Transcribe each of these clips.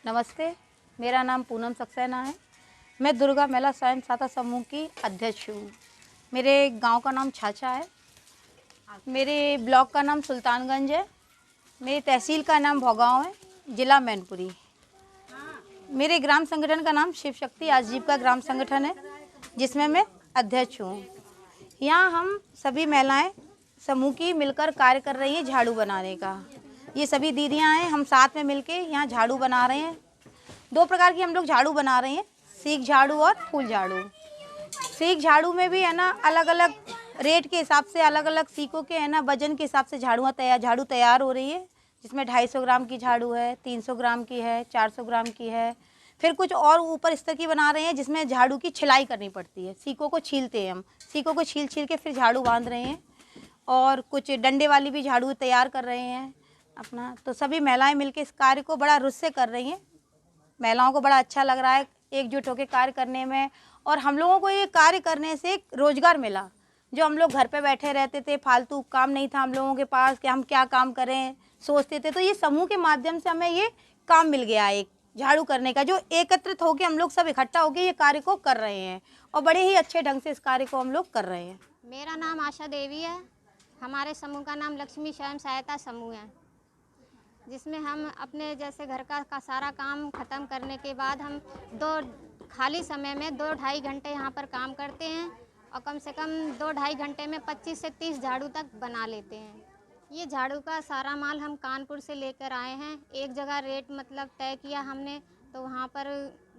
नमस्ते, मेरा नाम पूनम सक्सेना है। मैं दुर्गा महिला स्वयं सहायता समूह की अध्यक्ष हूँ। मेरे गांव का नाम छाछा है। मेरे ब्लॉक का नाम सुल्तानगंज है। मेरी तहसील का नाम भोगांव है, जिला मैनपुरी। मेरे ग्राम संगठन का नाम शिव शक्ति आजीविका ग्राम संगठन है, जिसमें मैं अध्यक्ष हूँ। यहाँ हम सभी महिलाएं समूह की मिलकर कार्य कर रही हैं झाड़ू बनाने का। ये सभी दीदियाँ हैं, हम साथ में मिलके यहाँ झाड़ू बना रहे हैं। 2 प्रकार की हम लोग झाड़ू बना रहे हैं, सीख झाड़ू और फूल झाड़ू। सीख झाड़ू में भी है ना अलग अलग रेट के हिसाब से, अलग अलग सीखों के है ना वजन के हिसाब से झाड़ू तैयार हो रही है। जिसमें 250 ग्राम की झाड़ू है, 300 ग्राम की है, 400 ग्राम की है। फिर कुछ और ऊपर स्तर की बना रहे हैं, जिसमें झाड़ू की छिलाई करनी पड़ती है। सीखों को छीलते हैं हम, सीखों को छील के फिर झाड़ू बांध रहे हैं। और कुछ डंडे वाली भी झाड़ू तैयार कर रहे हैं अपना। तो सभी महिलाएं मिलकर इस कार्य को बड़ा रुचि से कर रही हैं। महिलाओं को बड़ा अच्छा लग रहा है एकजुट होकर कार्य करने में। और हम लोगों को ये कार्य करने से एक रोजगार मिला। जो हम लोग घर पे बैठे रहते थे, फालतू काम नहीं था हम लोगों के पास कि हम क्या काम करें सोचते थे, तो ये समूह के माध्यम से हमें ये काम मिल गया एक झाड़ू करने का, जो एकत्रित होकर हम लोग सब इकट्ठा होकर ये कार्य को कर रहे हैं और बड़े ही अच्छे ढंग से इस कार्य को हम लोग कर रहे हैं। मेरा नाम आशा देवी है। हमारे समूह का नाम लक्ष्मी स्वयं सहायता समूह है, जिसमें हम अपने जैसे घर का सारा काम ख़त्म करने के बाद हम खाली समय में 2-2.5 घंटे यहाँ पर काम करते हैं और कम से कम 2-2.5 घंटे में 25 से 30 झाड़ू तक बना लेते हैं। ये झाड़ू का सारा माल हम कानपुर से लेकर आए हैं। एक जगह रेट मतलब तय किया हमने, तो वहाँ पर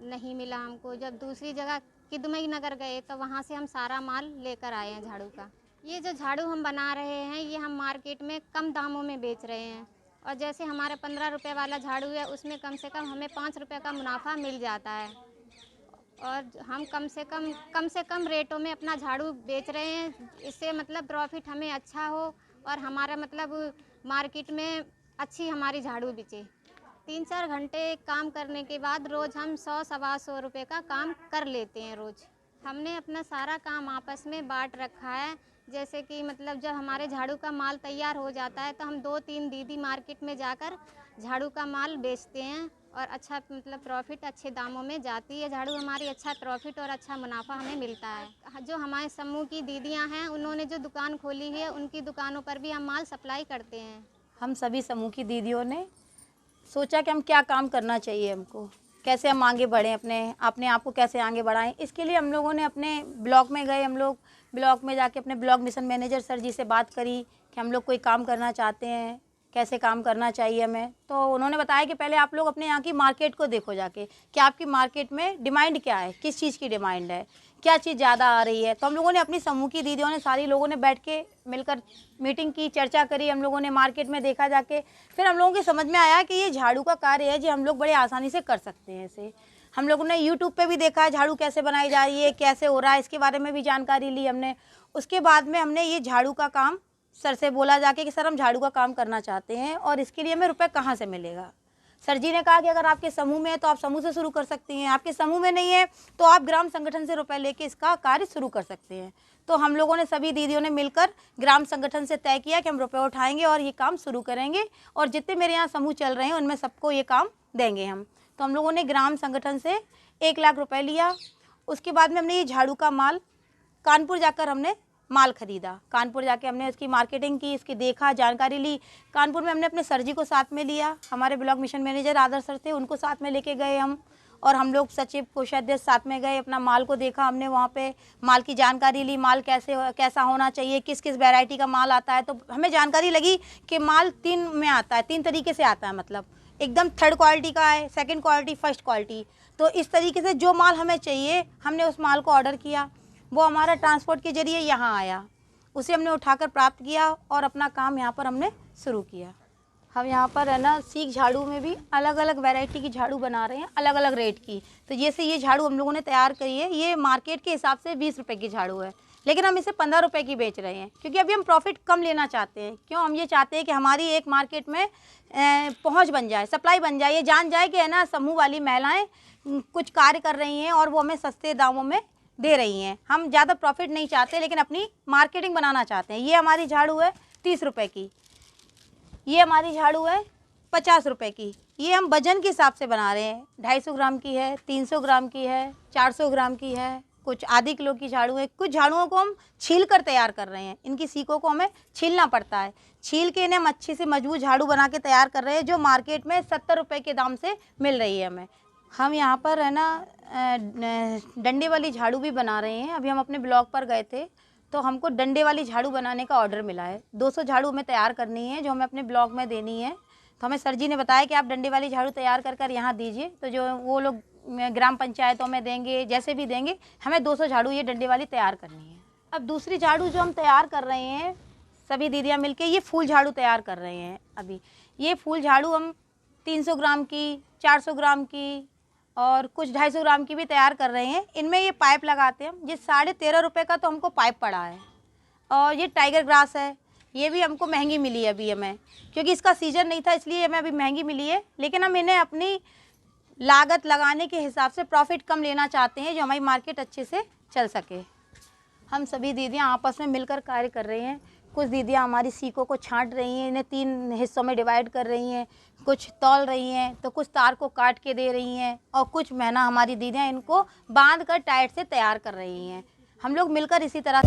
नहीं मिला हमको। जब दूसरी जगह किदमई नगर गए तो वहाँ से हम सारा माल लेकर आए हैं झाड़ू का। ये जो झाड़ू हम बना रहे हैं, ये हम मार्केट में कम दामों में बेच रहे हैं। और जैसे हमारे 15 रुपये वाला झाड़ू है, उसमें कम से कम हमें 5 रुपये का मुनाफा मिल जाता है। और हम कम से कम रेटों में अपना झाड़ू बेच रहे हैं। इससे मतलब प्रॉफिट हमें अच्छा हो और हमारा मतलब मार्केट में अच्छी हमारी झाड़ू बिके। 3-4 घंटे काम करने के बाद रोज़ हम 100-125 रुपये का काम कर लेते हैं रोज़। हमने अपना सारा काम आपस में बांट रखा है। जैसे कि मतलब जब हमारे झाड़ू का माल तैयार हो जाता है तो हम 2-3 दीदी मार्केट में जाकर झाड़ू का माल बेचते हैं और अच्छा मतलब प्रॉफिट अच्छे दामों में जाती है झाड़ू हमारी। अच्छा प्रॉफिट और अच्छा मुनाफा हमें मिलता है। जो हमारे समूह की दीदियां हैं, उन्होंने जो दुकान खोली है, उनकी दुकानों पर भी हम माल सप्लाई करते हैं। हम सभी समूह की दीदियों ने सोचा कि हम क्या काम करना चाहिए, हमको कैसे हम आगे बढ़ें, अपने आप को कैसे आगे बढ़ाएं। इसके लिए हम लोगों ने अपने ब्लॉक में गए। हम लोग ब्लॉक में जाके अपने ब्लॉक मिशन मैनेजर सर जी से बात करी कि हम लोग कोई काम करना चाहते हैं, कैसे काम करना चाहिए हमें। तो उन्होंने बताया कि पहले आप लोग अपने यहाँ की मार्केट को देखो जाके कि आपकी मार्केट में डिमांड क्या है, किस चीज़ की डिमांड है, क्या चीज़ ज़्यादा आ रही है। तो हम लोगों ने अपनी समूह की दीदियों ने सारी लोगों ने बैठ के मिलकर मीटिंग की, चर्चा करी। हम लोगों ने मार्केट में देखा जाके, फिर हम लोगों की समझ में आया कि ये झाड़ू का कार्य है जो हम लोग बड़े आसानी से कर सकते हैं। इसे हम लोगों ने यूट्यूब पे भी देखा है झाड़ू कैसे बनाई जा रही है, कैसे हो रहा है, इसके बारे में भी जानकारी ली हमने। उसके बाद में हमने ये झाड़ू का काम सर से बोला जाके कि सर हम झाड़ू का काम करना चाहते हैं और इसके लिए हमें रुपए कहाँ से मिलेगा। सर जी ने कहा कि अगर आपके समूह में है तो आप समूह से शुरू कर सकती हैं, आपके समूह में नहीं है तो आप ग्राम संगठन से रुपए लेके इसका कार्य शुरू कर सकते हैं। तो हम लोगों ने सभी दीदियों ने मिलकर ग्राम संगठन से तय किया कि हम रुपए उठाएंगे और ये काम शुरू करेंगे और जितने मेरे यहाँ समूह चल रहे हैं उनमें सबको ये काम देंगे हम। तो हम लोगों ने ग्राम संगठन से 1 लाख रुपए लिया। उसके बाद में हमने ये झाड़ू का माल कानपुर जाकर हमने माल खरीदा। कानपुर जाके हमने इसकी मार्केटिंग की, इसकी देखा, जानकारी ली। कानपुर में हमने अपने सर जी को साथ में लिया, हमारे ब्लॉक मिशन मैनेजर आदर्श सर थे, उनको साथ में लेके गए हम। और हम लोग सचिव कोषाध्यक्ष साथ में गए, अपना माल को देखा हमने, वहाँ पे माल की जानकारी ली, माल कैसा होना चाहिए, किस किस वैरायटी का माल आता है। तो हमें जानकारी लगी कि माल 3 में आता है, 3 तरीके से आता है, मतलब एकदम 3rd क्वालिटी का है, 2nd क्वालिटी, 1st क्वालिटी। तो इस तरीके से जो माल हमें चाहिए हमने उस माल को ऑर्डर किया, वो हमारा ट्रांसपोर्ट के जरिए यहाँ आया, उसे हमने उठाकर प्राप्त किया और अपना काम यहाँ पर हमने शुरू किया। हम यहाँ पर है ना सीख झाड़ू में भी अलग अलग वैरायटी की झाड़ू बना रहे हैं, अलग अलग रेट की। तो जैसे ये झाड़ू हम लोगों ने तैयार करी है, ये मार्केट के हिसाब से 20 रुपये की झाड़ू है, लेकिन हम इसे 15 रुपये की बेच रहे हैं क्योंकि अभी हम प्रॉफिट कम लेना चाहते हैं। क्यों? हम ये चाहते हैं कि हमारी एक मार्केट में पहुँच बन जाए, सप्लाई बन जाए, ये जान जाए कि है ना समूह वाली महिलाएँ कुछ कार्य कर रही हैं और वो हमें सस्ते दामों में दे रही हैं। हम ज़्यादा प्रॉफिट नहीं चाहते, लेकिन अपनी मार्केटिंग बनाना चाहते हैं। ये हमारी झाड़ू है 30 रुपये की, ये हमारी झाड़ू है 50 रुपए की। ये हम वजन के हिसाब से बना रहे हैं। 250 ग्राम की है, 300 ग्राम की है, 400 ग्राम की है, कुछ आधी किलो की झाड़ू है। कुछ झाड़ुओं को हम छील कर तैयार कर रहे हैं। इनकी सीकों को हमें छीलना पड़ता है। छील के इन्हें हम अच्छे से मजबूत झाड़ू बना के तैयार कर रहे हैं, जो मार्केट में 70 रुपये के दाम से मिल रही है हमें। हम यहाँ पर है ना डंडे वाली झाड़ू भी बना रहे हैं। अभी हम अपने ब्लॉक पर गए थे तो हमको डंडे वाली झाड़ू बनाने का ऑर्डर मिला है। 200 झाड़ू हमें तैयार करनी है, जो हमें अपने ब्लॉक में देनी है। तो हमें सर जी ने बताया कि आप डंडे वाली झाड़ू तैयार कर यहाँ दीजिए। तो जो वो लोग ग्राम पंचायतों में देंगे, जैसे भी देंगे, हमें 200 झाड़ू ये डंडे वाली तैयार करनी है। अब दूसरी झाड़ू जो हम तैयार कर रहे हैं सभी दीदियाँ मिलके, ये फूल झाड़ू तैयार कर रहे हैं। अभी ये फूल झाड़ू हम 300 ग्राम की, 400 ग्राम की और कुछ 250 ग्राम की भी तैयार कर रहे हैं। इनमें ये पाइप लगाते हैं हम। ये 13.5 रुपये का तो हमको पाइप पड़ा है। और ये टाइगर ग्रास है, ये भी हमको महंगी मिली है अभी हमें, क्योंकि इसका सीजन नहीं था, इसलिए हमें अभी महंगी मिली है। लेकिन हम इन्हें अपनी लागत लगाने के हिसाब से प्रॉफिट कम लेना चाहते हैं, जो हमारी मार्केट अच्छे से चल सके। हम सभी दीदियाँ आपस में मिलकर कार्य कर रही हैं। कुछ दीदियाँ हमारी सीकों को छांट रही हैं, इन्हें 3 हिस्सों में डिवाइड कर रही हैं, कुछ तौल रही हैं, तो कुछ तार को काट के दे रही हैं, और कुछ महीना हमारी दीदियाँ इनको बांध कर टाइट से तैयार कर रही हैं। हम लोग मिलकर इसी तरह